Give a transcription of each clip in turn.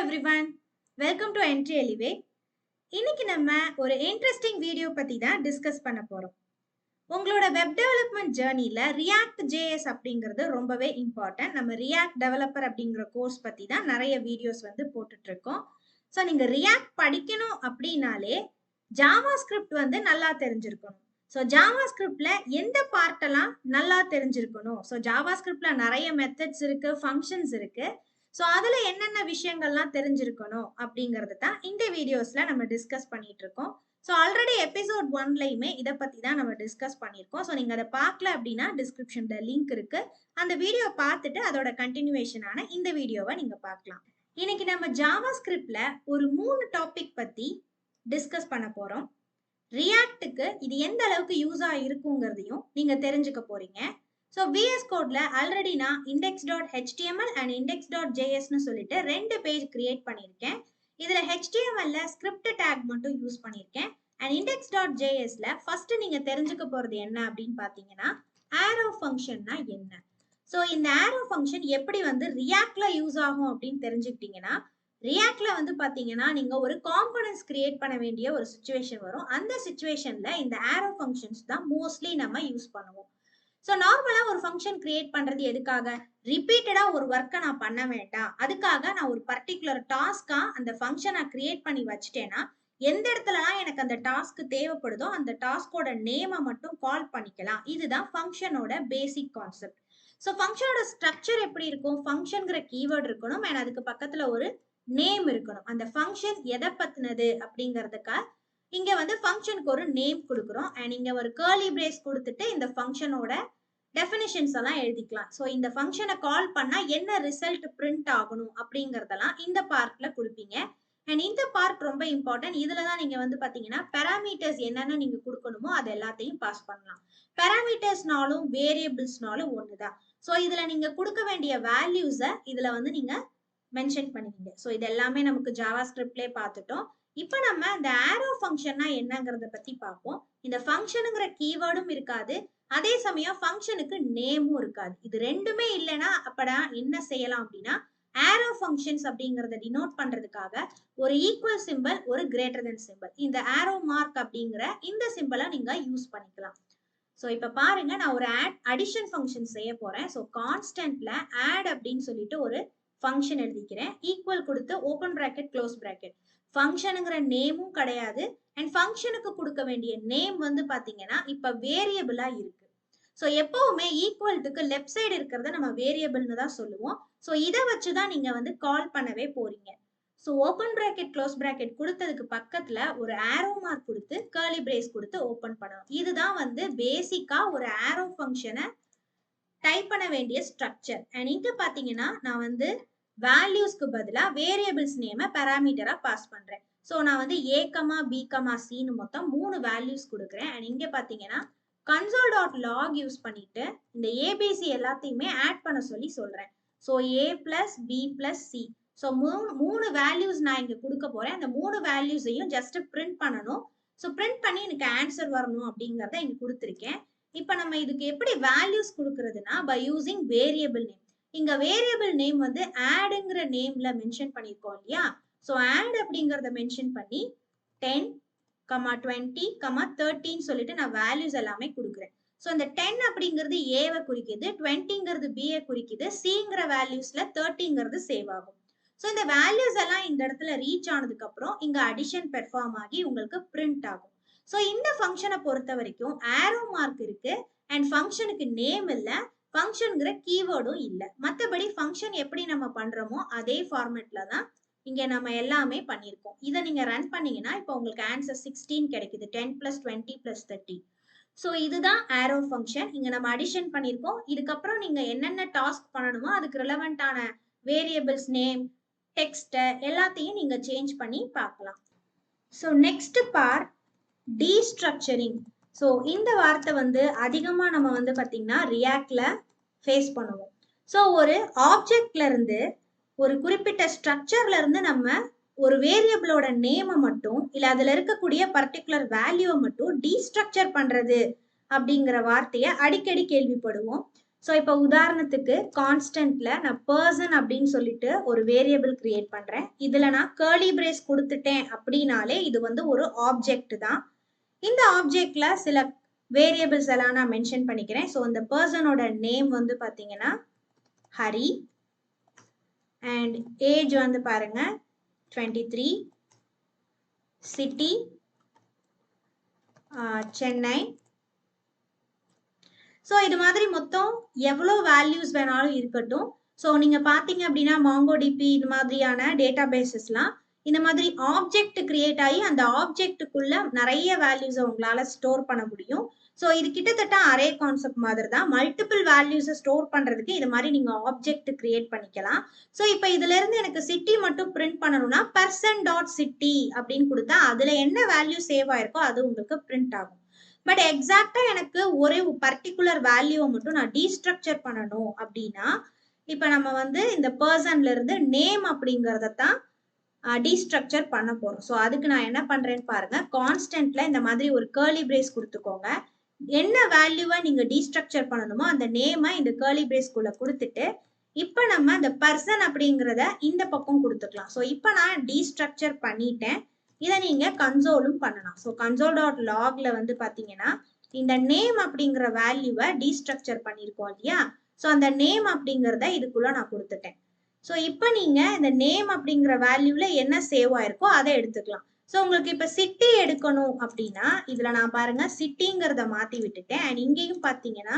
everyone, welcome to Entri anyway. இன்னைக்கு நம்ம ஒரு இன்ட்ரெஸ்டிங் வீடியோ பத்தி தான் டிஸ்கஸ் பண்ண போறோம். உங்களோட வெப் டெவலப்மெண்ட் ஜர்னில ReactJS அப்படிங்கிறது ரொம்பவே இம்பார்ட்டன்ட். நம்ம React டெவலப்பர் அப்படிங்கிற கோர்ஸ் பத்தி தான் நிறைய வீடியோஸ் போட்டுட்டு இருக்கோம். ஸோ நீங்க React படிக்கணும் அப்படின்னாலே ஜாவாஸ்கிரிப்ட் நல்லா தெரிஞ்சிருக்கணும். ஸோ ஜாவாஸ்கிரிப்ட்ல எந்த பார்ட்டெல்லாம் நல்லா தெரிஞ்சிருக்கணும். ஸோ ஜாவாஸ்கிரிப்ட்ல நிறைய மெத்தட்ஸ் இருக்கு, ஃபங்க்ஷன்ஸ் இருக்கு. ஸோ அதுல என்னென்ன விஷயங்கள்லாம் தெரிஞ்சிருக்கணும் அப்படிங்கறது தான் இந்த வீடியோஸ்ல நம்ம டிஸ்கஸ் பண்ணிட்டு இருக்கோம். ஸோ ஆல்ரெடி எபிசோட் 1லயுமே இதை பத்தி தான் நம்ம டிஸ்கஸ் பண்ணியிருக்கோம். ஸோ நீங்க அதை பார்க்கல அப்படின்னா டிஸ்கிரிப்ஷன்ல லிங்க் இருக்கு. அந்த வீடியோ பார்த்துட்டு அதோட கண்டினியூவேஷனான இந்த வீடியோவை நீங்க பார்க்கலாம். இன்னைக்கு நம்ம ஜாவாஸ்கிரிப்ட்ல ஒரு 3 டாபிக் பத்தி டிஸ்கஸ் பண்ண போறோம். ரியாக்டுக்கு இது எந்த அளவுக்கு யூஸா இருக்குங்கிறதையும் நீங்க தெரிஞ்சுக்க போறீங்க. ஸோ VS கோட்ல ஆல்ரெடி நான் index.html அண்ட் index.jsன்னு சொல்லிட்டு 2 பேஜ் கிரியேட் பண்ணியிருக்கேன். இதுல HTMLல ஸ்கிரிப்ட் டேக் மட்டும் யூஸ் பண்ணியிருக்கேன். அண்ட் index.jsல ஃபர்ஸ்ட் நீங்க தெரிஞ்சுக்க போறது என்ன அப்படின்னு பாத்தீங்கன்னா ஆரோ ஃபங்க்ஷன்னா என்ன. ஸோ இந்த ஆரோ ஃபங்க்ஷன் எப்படி ரியாக்ட்ல யூஸ் ஆகும் அப்படின்னு தெரிஞ்சுக்கிட்டீங்கன்னா, ரியாக்ட்ல பாத்தீங்கன்னா நீங்க ஒரு காம்பனன்ட்ஸ் கிரியேட் பண்ண வேண்டிய ஒரு சுச்சுவேஷன் வரும். அந்த சுச்சுவேஷன்ல இந்த ஆரோ ஃபங்க்ஷன்ஸ் தான் மோஸ்ட்லி நம்ம யூஸ் பண்ணுவோம். ஸோ நார்மலா ஒரு ஃபங்க்ஷன் கிரியேட் பண்றது எதுக்காக? ரிப்பீட்டடா ஒரு ஒர்க்கை நான் பண்ண வேண்டாம், அதுக்காக நான் ஒரு பர்டிகுலர் டாஸ்கா அந்த ஃபங்க்ஷனை கிரியேட் பண்ணி வச்சுட்டேன்னா எந்த இடத்துலலாம் எனக்கு அந்த டாஸ்க் தேவைப்படுதோ அந்த டாஸ்கோட நேமை மட்டும் கால் பண்ணிக்கலாம். இதுதான் ஃபங்க்ஷனோட பேசிக் கான்செப்ட். ஸோ ஃபங்க்ஷனோட ஸ்ட்ரக்சர் எப்படி இருக்கும்? ஃபங்க்ஷன்ங்கிற கீவேர்ட் இருக்கணும் அண்ட் அதுக்கு பக்கத்துல ஒரு நேம் இருக்கணும். அந்த ஃபங்க்ஷன் எதை பத்தினது அப்படிங்கிறதுக்காக இங்க ஃபங்க்ஷனுக்கு ஒரு நேம் கொடுக்குறோம் அண்ட் இங்க ஒரு கர்லி பிரேஸ் கொடுத்துட்டு இந்த ஃபங்க்ஷனோட டெஃபினிஷன்ஸ் எல்லாம் எழுதிக்கலாம். ஸோ இந்த ஃபங்க்ஷனை கால் பண்ணா என்ன ரிசல்ட் பிரிண்ட் ஆகணும் அப்படிங்கறதெல்லாம் இந்த பார்ட்ல கொடுப்பீங்க. அண்ட் இந்த பார்ட் ரொம்ப இம்பார்ட்டன்ட். இதுல தான் நீங்க பாத்தீங்கன்னா பேராமீட்டர்ஸ் என்னென்ன நீங்க கொடுக்கணுமோ அது எல்லாத்தையும் பாஸ் பண்ணலாம். பேராமீட்டர்ஸ்னாலும் வேரியபிள்ஸ்னாலும் ஒண்ணுதான். ஸோ இதுல நீங்க கொடுக்க வேண்டிய வேல்யூஸை இதுல நீங்க மென்ஷன் பண்ணுவீங்க. ஸோ இது எல்லாமே நமக்கு ஜாவாஸ்கிரிப்ட்லயே பார்த்துட்டோம். இப்போ நம்ம இந்த ஆரோ ஃபங்க்ஷன்னா என்னங்கிறத பத்தி பார்ப்போம். இந்த ஃபங்க்ஷனுங்கிற கீவேர்டும் இருக்காது, அதே சமயம் ஃபங்க்ஷனுக்கு நேமும் இருக்காது. இது ரெண்டுமே இல்லைன்னா அப்படா என்ன செய்யலாம் அப்படின்னா ஆரோ ஃபங்க்ஷன்ஸ் அப்படிங்கறத டினோட் பண்றதுக்காக ஒரு ஈக்குவல் சிம்பிள், ஒரு கிரேட்டர் தென் சிம்பிள், இந்த ஆரோ மார்க் அப்படிங்கிற இந்த சிம்பிளை நீங்க யூஸ் பண்ணிக்கலாம். ஸோ இப்போ பாருங்க, நான் ஒரு அடிஷன் ஃபங்க்ஷன் செய்ய போறேன். ஸோ கான்ஸ்டன்ட்ல ஆட் அப்படின்னு சொல்லிட்டு ஒரு ஃபங்க்ஷன் எழுதிக்கிறேன். ஈக்குவல் கொடுத்து ஓப்பன் பிராக்கெட் க்ளோஸ் பிராக்கெட். ஃபங்க்ஷனுங்கிற நேமும் கிடையாது அண்ட் ஃபங்க்ஷனுக்கு கொடுக்க வேண்டிய நேம் பாத்தீங்கன்னா இப்ப வேரியபிளா இருக்கு. ஸோ எப்பவுமே ஈக்குவல்ட்டுக்கு லெஃப்ட் சைடு இருக்கிறத நம்ம வேரியபிள்னு தான் சொல்லுவோம். ஸோ இதை வச்சுதான் நீங்க கால் பண்ணவே போறீங்க. So open bracket close bracket கொடுத்ததுக்கு பக்கத்துல ஒரு ஆரோ மார்க் கொடுத்து கர்லி பிரேஸ் கொடுத்து ஓப்பன் பண்ணணும். இதுதான் பேசிக்கா ஒரு ஆரோ ஃபங்க்ஷனை டைப் பண்ண வேண்டிய ஸ்ட்ரக்சர். அண்ட் இங்க பாத்தீங்கன்னா நான் வேல்யூஸ்க்கு பதிலா வேரியபிள்ஸ் நேம பாராமீட்டரா பாஸ் பண்றேன். ஸோ நான் A, B, Cன்னு மொத்தம் 3 வேல்யூஸ் கொடுக்குறேன். அண்ட் இங்க பாத்தீங்கன்னா console.log யூஸ் பண்ணிட்டு இந்த ABC எல்லாத்தையுமே ஆட் பண்ண சொல்றேன். So A plus B plus C. So 3 values நான் இங்க கொடுக்க போறேன். அந்த 3 வேல்யூஸையும் ஜஸ்ட் பிரிண்ட் பண்ணணும். ஸோ பிரிண்ட் பண்ணி எனக்கு ஆன்சர் வரணும் அப்படிங்கறத இங்க கொடுத்துருக்கேன். இப்ப நம்ம இதுக்கு எப்படி வேல்யூஸ் கொடுக்கறதுனா பை யூசிங் வேரியபிள் நேம். இங்க வேரியபிள் நேம் ஆட்ங்கிற நேம்ல மென்ஷன் பண்ணிருக்கோம் இல்லையா? சோ ஆட் அப்படிங்கறத மென்ஷன் பண்ணி 10, 20, 30 சொல்லிட்டு நான் வேல்யூஸ் எல்லாமே கொடுக்குறேன். சோ இந்த 10 அப்படிங்கிறது ஏவை குறிக்குது, 20ங்கிறது பியை குறிக்குது, சிங்கிற வேல்யூஸ்ல 30ங்கிறது சேவ் ஆகும். சோ இந்த வேல்யூஸ் எல்லாம் இந்த இடத்துல ரீச் ஆனதுக்கு அப்புறம் இங்க அடிஷன் பெர்ஃபார்ம் ஆகி உங்களுக்கு பிரிண்ட் ஆகும். சோ இந்த ஃபங்க்ஷனை பொறுத்த வரைக்கும் ஆரோ மார்க் இருக்கு அண்ட் ஃபங்க்ஷனுக்கு நேம் இல்ல, ஃபங்க்ஷன்ங்கிற கீவேர்டும் இல்ல. மத்தபடி ஃபங்க்ஷன் எப்படி நம்ம பண்றோமோ அதே ஃபார்மேட்ல தான் இங்க நம்ம எல்லாமே பண்ணிருக்கோம். இதை நீங்க ரன் பண்ணீங்கன்னா இப்போ உங்களுக்கு ஆன்சர் 16 கிடைக்குது. 10 + 20 + 30. ஸோ இதுதான் ஆரோ ஃபங்க்ஷன். இங்க நம்ம அடிஷன் பண்ணிருக்கோம். இதுக்கப்புறம் நீங்க என்னென்ன டாஸ்க் பண்ணணுமோ அதுக்கு ரிலவெண்டான வேரியபிள்ஸ் நேம், டெக்ஸ்ட் எல்லாத்தையும் நீங்க சேஞ்ச் பண்ணி பார்க்கலாம். So next part destructuring. So இந்த வார்த்தை அதிகமா நம்ம பாத்தீங்கன்னா ரியாக்ட்ல ஃபேஸ் பண்ணுவோம். ஸோ ஒரு ஆப்ஜெக்ட்ல இருந்து ஒரு குறிப்பிட்ட ஸ்ட்ரக்சர்ல இருந்து நம்ம ஒரு வேரியபிளோட நேமை மட்டும் இல்ல அதுல இருக்கக்கூடிய பர்டிகுலர் வேல்யூவை மட்டும் டீஸ்ட்ரக்சர் பண்றது அப்படிங்கிற வார்த்தையை அடிக்கடி கேள்விப்படுவோம். ஸோ இப்போ உதாரணத்துக்கு கான்ஸ்டன்ட்ல நான் பர்சன் அப்படின்னு சொல்லிட்டு ஒரு வேரியபிள் கிரியேட் பண்றேன். இதுல நான் கர்லி பிரேஸ் கொடுத்துட்டேன் அப்படின்னாலே இது வந்து ஒரு ஆப்ஜெக்ட் தான். இந்த ஆப்ஜெக்ட்ல சில வேரியபிள்ஸ் எல்லாம் நான் மென்ஷன் பண்ணிக்கிறேன். ஸோ இந்த பர்சனோட நேம் வந்து பாத்தீங்கன்னா ஹரி அண்ட் ஏஜ் வந்து பாருங்க 23, சிட்டி சென்னை. ஸோ இது மாதிரி மொத்தம் எவ்வளோ வேல்யூஸ் வேணாலும் இருக்கட்டும். ஸோ நீங்க பாத்தீங்க அப்படின்னா மாங்கோடிபி இது மாதிரியான டேட்டா பேசஸ்லாம் இந்த மாதிரி ஆப்ஜெக்ட் கிரியேட் ஆகி அந்த ஆப்ஜெக்டுக்குள்ள நிறைய வேல்யூஸை உங்களால ஸ்டோர் பண்ண முடியும். ஸோ இது கிட்டத்தட்ட அரே கான்செப்ட் மாதிரி தான். மல்டிபிள் வேல்யூஸை ஸ்டோர் பண்றதுக்கு இது மாதிரி நீங்க ஆப்ஜெக்ட் கிரியேட் பண்ணிக்கலாம். ஸோ இப்போ இதுல இருந்து எனக்கு சிட்டி மட்டும் பிரிண்ட் பண்ணணும்னா person.city அப்படின்னு கொடுத்தா அதுல என்ன வேல்யூ சேவ் ஆயிருக்கோ அது உங்களுக்கு பிரிண்ட் ஆகும். பட் எக்ஸாக்டா எனக்கு ஒரே பர்டிகுலர் வேல்யூவை மட்டும் நான் டீஸ்ட்ரக்சர் பண்ணணும் அப்படின்னா இப்ப நம்ம வந்து இந்த பர்சன்ல இருந்து நேம் அப்படிங்கறத தான் டீஸ்ட்ரக்சர் பண்ண போறோம். ஸோ அதுக்கு நான் என்ன பண்றேன்னு பாருங்க. கான்ஸ்டன்ட்ல இந்த மாதிரி ஒரு கர்லி பிரேஸ் கொடுத்துக்கோங்க. என்ன வேல்யூவை நீங்க டீஸ்ட்ரக்சர் பண்ணணுமோ அந்த நேமை இந்த கர்லி பிரேஸ்க்குள்ள கொடுத்துட்டு இப்ப நம்ம இந்த பர்சன் அப்படிங்கிறத இந்த பக்கம் கொடுத்துக்கலாம். ஸோ இப்ப நான் டீஸ்ட்ரக்சர் பண்ணிட்டேன். இதை நீங்க கன்சோலும் பண்ணலாம். ஸோ console.logல வந்து பாத்தீங்கன்னா இந்த நேம் அப்படிங்கிற வேல்யூவை டீஸ்ட்ரக்சர் பண்ணிருக்கோம் இல்லையா? ஸோ அந்த நேம் அப்படிங்கிறத இதுக்குள்ள நான் கொடுத்துட்டேன். ஸோ இப்போ நீங்க இந்த நேம் அப்படிங்கிற வேல்யூல என்ன சேவ் ஆயிருக்கோ அதை எடுத்துக்கலாம். ஸோ உங்களுக்கு இப்போ சிட்டி எடுக்கணும் அப்படின்னா இதுல நான் பாருங்க சிட்டிங்கிறத மாத்தி விட்டுட்டேன். அண்ட் இங்கேயும் பாத்தீங்கன்னா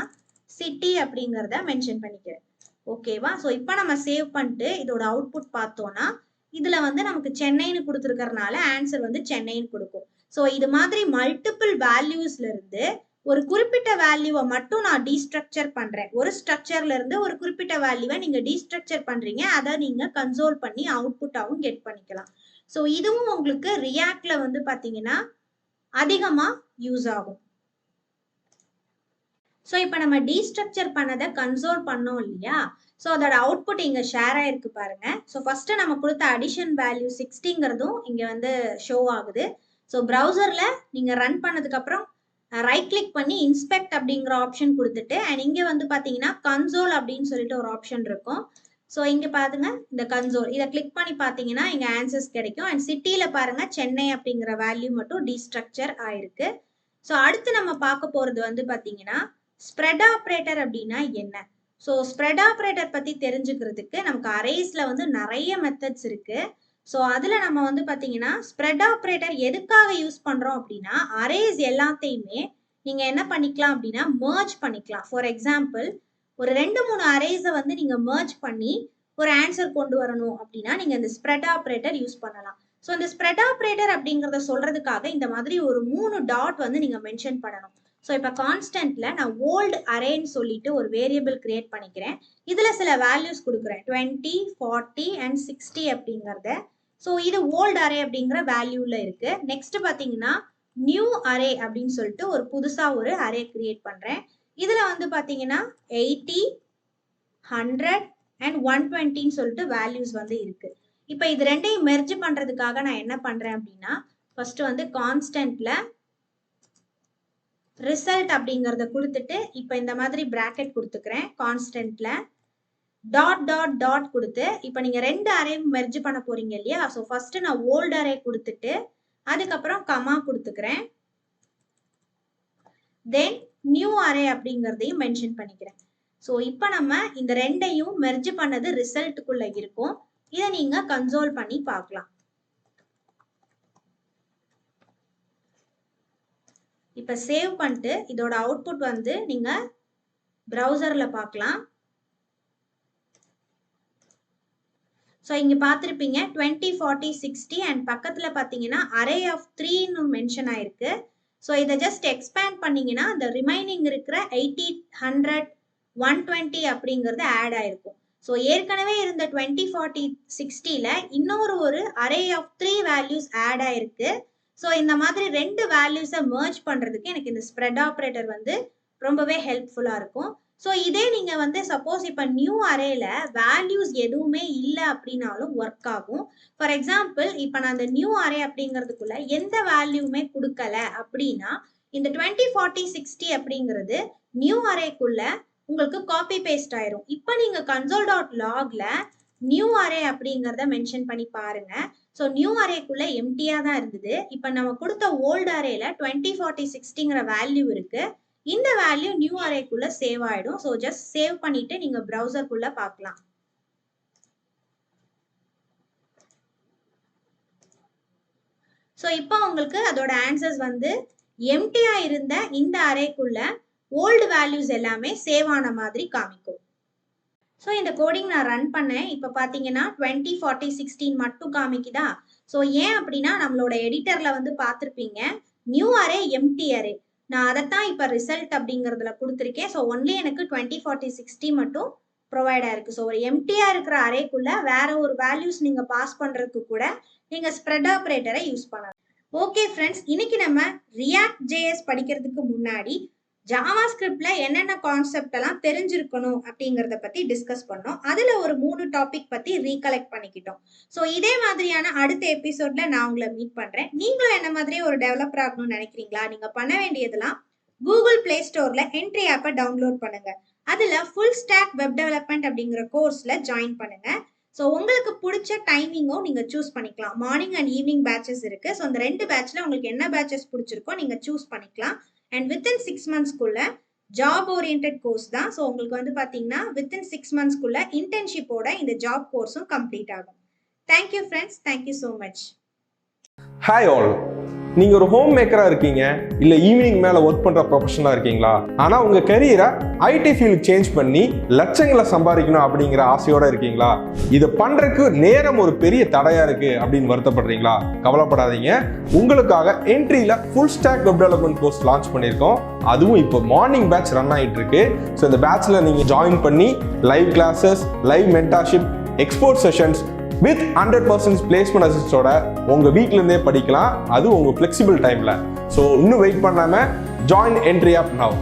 சிட்டி அப்படிங்கிறத மென்ஷன் பண்ணிக்கிறேன். ஓகேவா? ஸோ இப்போ நம்ம சேவ் பண்ணிட்டு இதோட அவுட்புட் பார்த்தோம்னா இதுல வந்து நமக்கு சென்னைன்னு கொடுத்துருக்கறனால ஆன்சர் வந்து சென்னைன்னு கொடுக்கும். ஸோ இது மாதிரி மல்டிபிள் வேல்யூஸ்ல இருந்து ஒரு குறிப்பிட்ட வேல்யூவை மட்டும் நான் டீஸ்ட்ரக்சர் பண்றேன். ஒரு ஸ்ட்ரக்சர்ல இருந்து ஒரு குறிப்பிட்ட வேல்யூவை நீங்க டீஸ்ட்ரக்சர் பண்றீங்க. அதை நீங்க கன்சோல் பண்ணி அவுட்புட்டாவும் கெட் பண்ணிக்கலாம். ஸோ இதுவும் உங்களுக்கு ரியாக்ட்ல வந்து பாத்தீங்கன்னா அதிகமா யூஸ் ஆகும். ஸோ இப்போ நம்ம டீஸ்ட்ரக்சர் பண்ணதை கன்சோல் பண்ணோம் இல்லையா? ஸோ அதோட அவுட்புட் இங்க ஷேர் ஆயிருக்கு பாருங்க. ஸோ ஃபர்ஸ்ட் நம்ம கொடுத்த அடிஷன் வேல்யூ 60ங்கிறதும் இங்க வந்து ஷோ ஆகுது. ஸோ ப்ரௌசர்ல நீங்க ரன் பண்ணதுக்கு அப்புறம் ரைட் கிளிக் பண்ணி இன்ஸ்பெக்ட் அப்படிங்கிற ஆப்ஷன் கொடுத்துட்டு அண்ட் இங்க வந்து பாத்தீங்கன்னா கன்சோல் அப்படின்னு சொல்லிட்டு ஒரு ஆப்ஷன் இருக்கும். ஸோ இங்க பாருங்க இந்த கன்சோல் இதை கிளிக் பண்ணி பாத்தீங்கன்னா இங்க ஆன்சர்ஸ் கிடைக்கும். அண்ட் சிட்டியில பாருங்க சென்னை அப்படிங்கிற வேல்யூ மட்டும் டீஸ்ட்ரக்சர் ஆயிருக்கு. ஸோ அடுத்து நம்ம பார்க்க போறது வந்து பாத்தீங்கன்னா ஸ்ப்ரெட் ஆப்ரேட்டர் அப்படின்னா என்ன? ஸோ ஸ்ப்ரெட் ஆப்ரேட்டர் பத்தி தெரிஞ்சுக்கிறதுக்கு நமக்கு அரேஸ்ல வந்து நிறைய மெத்தட்ஸ் இருக்கு. ஸோ அதுல நம்ம வந்து பாத்தீங்கன்னா ஸ்ப்ரெட் ஆப்ரேட்டர் எதுக்காக யூஸ் பண்றோம் அப்படின்னா அரேஸ் எல்லாத்தையுமே நீங்க என்ன பண்ணிக்கலாம் அப்படின்னா மெர்ஜ் பண்ணிக்கலாம். ஃபார் எக்ஸாம்பிள் ஒரு 2-3 அரேஸை வந்து நீங்க மெர்ஜ் பண்ணி ஒரு ஆன்சர் கொண்டு வரணும் அப்படின்னா நீங்க இந்த ஸ்ப்ரெட் ஆப்ரேட்டர் யூஸ் பண்ணலாம். ஸோ இந்த ஸ்ப்ரெட் ஆப்ரேட்டர் அப்படிங்கறத சொல்றதுக்காக இந்த மாதிரி ஒரு 3 டாட் வந்து நீங்க மென்ஷன் பண்ணணும். ஸோ இப்போ கான்ஸ்டன்ட்ல நான் ஓல்டு அரேன்னு சொல்லிட்டு ஒரு வேரியபிள் கிரியேட் பண்ணிக்கிறேன். இதுல சில வேல்யூஸ் கொடுக்குறேன் 20, 40 அண்ட் 60 அப்படிங்கறத. ஸோ இது ஓல்டு அரே அப்படிங்கிற வேல்யூல இருக்கு. நெக்ஸ்ட் பாத்தீங்கன்னா நியூ அரே அப்படின்னு சொல்லிட்டு ஒரு புதுசா ஒரு அரே கிரியேட் பண்றேன். இதுல வந்து பாத்தீங்கன்னா 80, 100 அண்ட் 120ன்னு சொல்லிட்டு வேல்யூஸ் வந்து இருக்கு. இப்போ இது ரெண்டையும் மெர்ஜ் பண்றதுக்காக நான் என்ன பண்றேன் அப்படின்னா ஃபர்ஸ்ட் வந்து கான்ஸ்டன்ட்ல ரிசல்ட் அப்படிங்கறத கொடுத்துட்டு இப்போ இந்த மாதிரி பிராக்கெட் கொடுத்துக்கிறேன். கான்ஸ்டன்ட்ல டாட் டாட் டாட் கொடுத்து இப்போ நீங்க 2 அரே மெர்ஜ் பண்ண போறீங்க இல்லையா? ஸோ ஃபர்ஸ்ட் நான் ஓல்டு அரே கொடுத்துட்டு அதுக்கப்புறம் கமா கொடுத்துக்கிறேன். தென் நியூ அரே அப்படிங்கறதையும் மென்ஷன் பண்ணிக்கிறேன். ஸோ இப்போ நம்ம இந்த ரெண்டையும் மெர்ஜ் பண்ணது ரிசல்ட்டுக்குள்ள இருக்கும். இதை நீங்க கன்சோல் பண்ணி பார்க்கலாம். இப்போ சேவ் பண்ணிட்டு இதோட அவுட்புட் வந்து நீங்க ப்ரௌசர்ல பார்க்கலாம். ஸோ இங்க பார்த்துருப்பீங்க 20, 40, 60 அண்ட் பக்கத்துல பார்த்தீங்கன்னா அரே ஆஃப் 3ன்னு மென்ஷன் ஆயிருக்கு. ஸோ இதை ஜஸ்ட் எக்ஸ்பேண்ட் பண்ணீங்கன்னா அந்த ரிமைனிங் இருக்கிற 80, 100, 120 அப்படிங்கிறது ஆட் ஆயிருக்கும். ஸோ ஏற்கனவே இருந்த 20, 40, 60ல இன்னொரு ஒரு அரே ஆஃப் 3 வேல்யூஸ் ஆட் ஆயிருக்கு. ஸோ இந்த மாதிரி 2 வேல்யூஸை மெர்ஜ் பண்றதுக்கு எனக்கு இந்த ஸ்ப்ரெட் ஆப்ரேட்டர் வந்து ரொம்பவே ஹெல்ப்ஃபுல்லா இருக்கும். ஸோ இதே நீங்க வந்து சப்போஸ் இப்போ நியூ அரேல வேல்யூஸ் எதுவுமே இல்லை அப்படின்னாலும் ஒர்க் ஆகும். ஃபார் எக்ஸாம்பிள் இப்போ நான் அந்த நியூ அரே அப்படிங்கிறதுக்குள்ள எந்த வேல்யூமே கொடுக்கல அப்படின்னா இந்த 20, 40, 60 அப்படிங்கிறது நியூ அரேக்குள்ள உங்களுக்கு காப்பி பேஸ்ட் ஆயிரும். இப்போ நீங்க console.logல நியூ அரே அப்படிங்கிறத மென்ஷன் பண்ணி பாருங்க. ஸோ நியூ அரேக்குள்ள எம்டியா தான் இருந்தது. இப்போ நம்ம கொடுத்த ஓல்டு அரேல 20 40 60ங்கிற வேல்யூ இருக்கு. இந்த வேல்யூ நியூ அரேக்குள்ள சேவ் ஆயிடும். ஸோ ஜஸ்ட் சேவ் பண்ணிட்டு நீங்க ப்ரௌசருக்குள்ள பார்க்கலாம். ஸோ இப்போ உங்களுக்கு அதோட ஆன்சர்ஸ் வந்து எம்டியா இருந்த இந்த அரேக்குள்ள ஓல்டு வேல்யூஸ் எல்லாமே சேவ் ஆன மாதிரி காமிக்கும். ஸோ இந்த கோடிங் நான் ரன் பண்ணேன். இப்போ பார்த்தீங்கன்னா 20 40 16 மட்டும் காமிக்குதா? ஸோ ஏன் அப்படின்னா நம்மளோட எடிட்டர்ல வந்து பார்த்துருப்பீங்க நியூ அரே எம்டி அரே. நான் அதைத்தான் இப்போ ரிசல்ட் அப்படிங்கிறதுல கொடுத்துருக்கேன். ஸோ ஒன்லி எனக்கு 20 40 60 மட்டும் ப்ரொவைட் ஆயிருக்கு. ஸோ ஒரு எம்டியா இருக்கிற அரேக்குள்ள வேற ஒரு வேல்யூஸ் நீங்க பாஸ் பண்றதுக்கு கூட நீங்க ஸ்ப்ரெட் ஆப்ரேட்டரை யூஸ் பண்ணலாம். ஓகே ஃப்ரெண்ட்ஸ், இன்னைக்கு நம்ம ReactJS படிக்கிறதுக்கு முன்னாடி ஜாவாஸ்கிரிப்ட்ல என்னென்ன கான்செப்ட் எல்லாம் தெரிஞ்சிருக்கணும் அப்படிங்கறத பத்தி டிஸ்கஸ் பண்ணோம். அதுல ஒரு 3 டாபிக் பத்தி ரீகலெக்ட் பண்ணிக்கிட்டோம். ஸோ இதே மாதிரியான அடுத்த எபிசோட்ல நான் உங்களை மீட் பண்றேன். நீங்களும் என்ன மாதிரி ஒரு டெவலப்பர் ஆகணும்னு நினைக்கிறீங்களா? நீங்க பண்ண வேண்டியதெல்லாம் கூகுள் பிளே ஸ்டோர்ல என்ட்ரி ஆப்பை டவுன்லோட் பண்ணுங்க. அதுல ஃபுல் ஸ்டாக் வெப் டெவலப்மெண்ட் அப்படிங்கிற கோர்ஸ்ல ஜாயின் பண்ணுங்க. ஸோ உங்களுக்கு பிடிச்ச டைமிங்கும் நீங்க சூஸ் பண்ணிக்கலாம். மார்னிங் அண்ட் ஈவினிங் பேட்சஸ் இருக்கு. ஸோ அந்த 2 பேட்ச்ல உங்களுக்கு என்ன பேட்சஸ் பிடிச்சிருக்கோ நீங்க சூஸ் பண்ணிக்கலாம். அண்ட் வித்தின் 6 monthsக்குள்ள ஜாப் ஓரியன்ட் கோர்ஸ் தான். ஸோ உங்களுக்கு வந்து பார்த்தீங்கன்னா வித்தின் 6 monthsக்குள்ள இன்டர்ன்ஷிப்போட இந்த ஜாப் கோர்ஸும் கம்ப்ளீட் ஆகும். Thank you friends, thank you so much. Hi all, நீங்க ஒரு ஹோம் மேக்கரா இருக்கீங்க, இல்ல ஈவினிங் மேல ஒர்க் பண்ற ப்ரொஃபஷனலா இருக்கீங்களா? ஆனா உங்க கரியரை ஐடி ஃபீல்டு சேஞ்ச் பண்ணி லட்சங்களை சம்பாதிக்கணும் அப்படிங்கிற ஆசையோட இருக்கீங்களா? இதை பண்றதுக்கு நேரம் ஒரு பெரிய தடையா இருக்கு அப்படின்னு வருத்தப்படுறீங்களா? கவலைப்படாதீங்க, உங்களுக்காக என்ட்ரியில full stack web development course launch பண்ணியிருக்கோம். அதுவும் இப்போ மார்னிங் பேட்ச் ரன் ஆகிட்டு இருக்கு. ஸோ இந்த பேட்ச்ல நீங்க ஜாயின் பண்ணி live classes, live mentorship, expert sessions with 100% placement அசிஸ்டோட உங்க வீட்ல இருந்தே படிக்கலாம். அது உங்க ஃபிளெக்சிபிள் டைம்ல. ஸோ இன்னும் வெயிட் பண்ணாம ஜாயின் என்ட்ரி ஆப் நவ்.